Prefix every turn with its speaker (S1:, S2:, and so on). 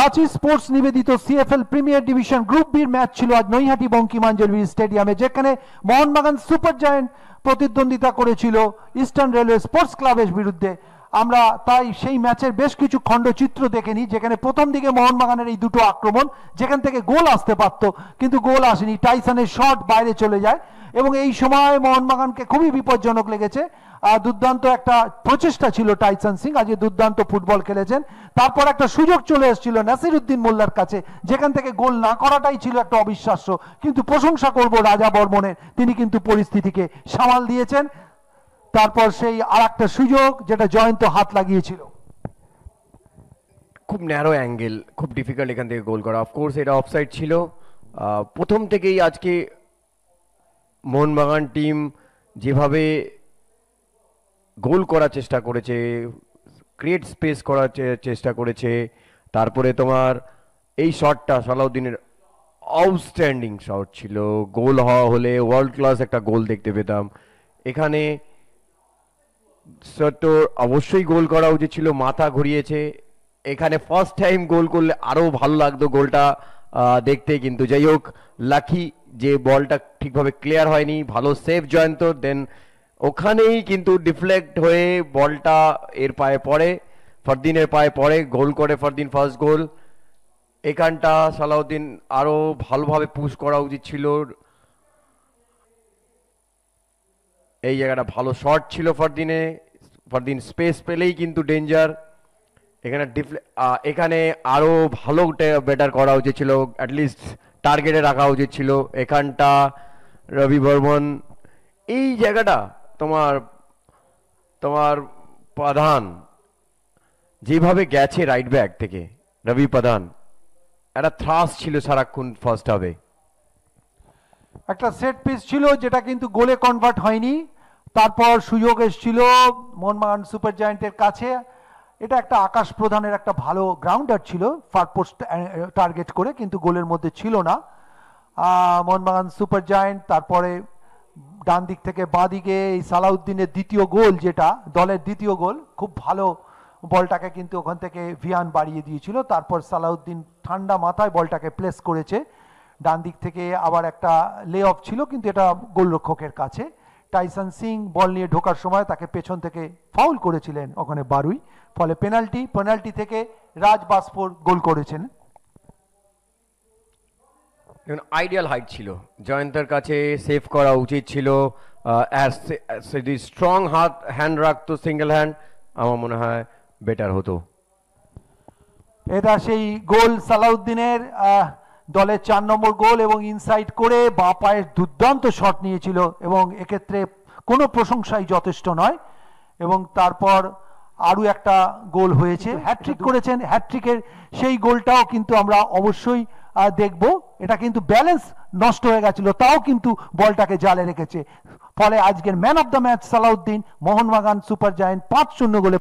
S1: সাচি sports নিবেদিত CFL premier division group বির match ছিল আজ নৈহাটি বঙ্কিমাঞ্জলি স্টেডিয়ামে, যেখানে মোহনবাগান সুপার জায়ান্ট প্রতিদ্বন্দ্বিতা করেছিল ইস্টার্ন রেলওয়ে স্পোর্টস ক্লাবের বিরুদ্ধে। আমরা তাই সেই ম্যাচের বেশ কিছু খণ্ডচিত্র দেখে নিই, যেখানে প্রথম দিকে মোহনবাগানের এই দুটো আক্রমণ, যেখান থেকে গোল আসতে পারত কিন্তু গোল আসেনি। টাইসনের শট বাইরে চলে যায় এবং এই সময় মোহনবাগানকে খুবই বিপজ্জনক লেগেছে। দুর্দান্ত একটা প্রচেষ্টা ছিল টাইসন সিং, আজকে দুর্দান্ত ফুটবল খেলেছেন। তারপর একটা সুযোগ চলে এসেছিল নাসিরউদ্দিন মোল্লার কাছে, যেখান থেকে গোল না করাটাই ছিল একটা অবিশ্বাস্য, কিন্তু প্রশংসা করব রাজা বর্মনের, তিনি কিন্তু পরিস্থিতিকে সামাল দিয়েছেন। তারপর সেই আর একটা সুযোগ যেটা জয়ন্ত হাত লাগিয়েছিল,
S2: খুব ন্যারো অ্যাঙ্গেল, খুব ডিফিকাল্ট এখান থেকে গোল করা। অফকোর্স এটা অফসাইড ছিল। প্রথম থেকেই আজকে মোহনবাগান টিম যেভাবে গোল করার চেষ্টা করেছে, ক্রিয়েট স্পেস করার চেষ্টা করেছে, তারপরে তোমার এই শটটা সালাউদ্দিনের আউটস্ট্যান্ডিং শট ছিল। গোল হওয়া হলে ওয়ার্ল্ড ক্লাস একটা গোল দেখতে পেতাম। এখানে সত্তর অবশ্যই গোল করা উচিত ছিল, মাথা ঘুরিয়েছে। এখানে ফার্স্ট টাইম গোল করলে আরও ভালো লাগতো গোলটা দেখতে, কিন্তু যাই হোক লাকি যে বলটা ঠিকভাবে ক্লিয়ার হয়নি। ভালো সেভ জয়ন্ত, দেন ওখানেই কিন্তু ডিফ্লেক্ট হয়ে বলটা এর পায়ে পড়ে, ফরদিনের পায়ে পড়ে, গোল করে ফরদিন ফার্স্ট গোল। এখানটা সালাউদ্দিন আরও ভালোভাবে পুশ করা উচিত ছিল। এই জায়গাটা ভালো শট ছিল ফরদিন স্পেস পেলেই কিন্তু ডেঞ্জার। এখানে আরও ভালো বেটার করা উচিত ছিল, অ্যাটলিস্ট টার্গেটে রাখা উচিত ছিল। এখানটা রবি বর্মন, এই জায়গাটা তোমার প্রধান যেভাবে গেছে রাইট ব্যাক থেকে, রবি প্রধান একটা থ্রাস ছিল সারাক্ষণ ফার্স্ট হাফে।
S1: একটা সেট পিস ছিল যেটা কিন্তু গোলে কনভার্ট হয়নি। তারপর সুযোগ এসেছিল মোহনবাগান সুপার জায়ান্টের কাছে, এটা একটা আকাশ প্রধানের একটা ভালো গ্রাউন্ডার ছিল ফার পোস্ট টার্গেট করে, কিন্তু গোলের মধ্যে ছিল না মোহনবাগান সুপার জায়ান্ট। তারপরে ডান দিক থেকে বাঁ দিকে এই সালাউদ্দিনের দ্বিতীয় গোল, যেটা দলের দ্বিতীয় গোল, খুব ভালো বলটাকে কিন্তু ওখান থেকে ভিয়ান বাড়িয়ে দিয়েছিল। তারপর সালাউদ্দিন ঠান্ডা মাথায় বলটাকে প্লেস করেছে ডান দিক থেকে। আবার একটা লে অফ ছিল কিন্তু এটা গোলরক্ষকের কাছে। টাইসন সিং বল নিয়ে ঢোকার সময় তাকে পেছন থেকে ফাউল করেছিলেন ওখানে বারুই, ফলে পেনাল্টি থেকে রাজ বাসফোর গোল করেছেন।
S2: আইডিয়াল হাইট ছিল, জয়ন্তের কাছে সেভ করা উচিত ছিল। যদি স্ট্রং হ্যান্ড রাখতো, সিঙ্গেল হ্যান্ড, আমার মনে হয় বেটার হতো।
S1: এটা সেই গোল সালাউদ্দিনের দলের 4 নম্বর গোল, এবং ইনসাইড করে বাঁ পায়ের দুর্দান্ত শট নিয়েছিল, এবং এক্ষেত্রে কোনো প্রশংসাই যথেষ্ট নয়। এবং তারপর আরও একটা গোল হয়েছে, হ্যাট্রিক করেছেন। হ্যাট্রিকের সেই গোলটাও কিন্তু আমরা অবশ্যই দেখব। এটা কিন্তু ব্যালেন্স নষ্ট হয়ে গেছিল, তাও কিন্তু বলটাকে জালে রেখেছে, ফলে আজকের man of the match Salauddin. Mohun Bagan Super Giant 5-0 গোলে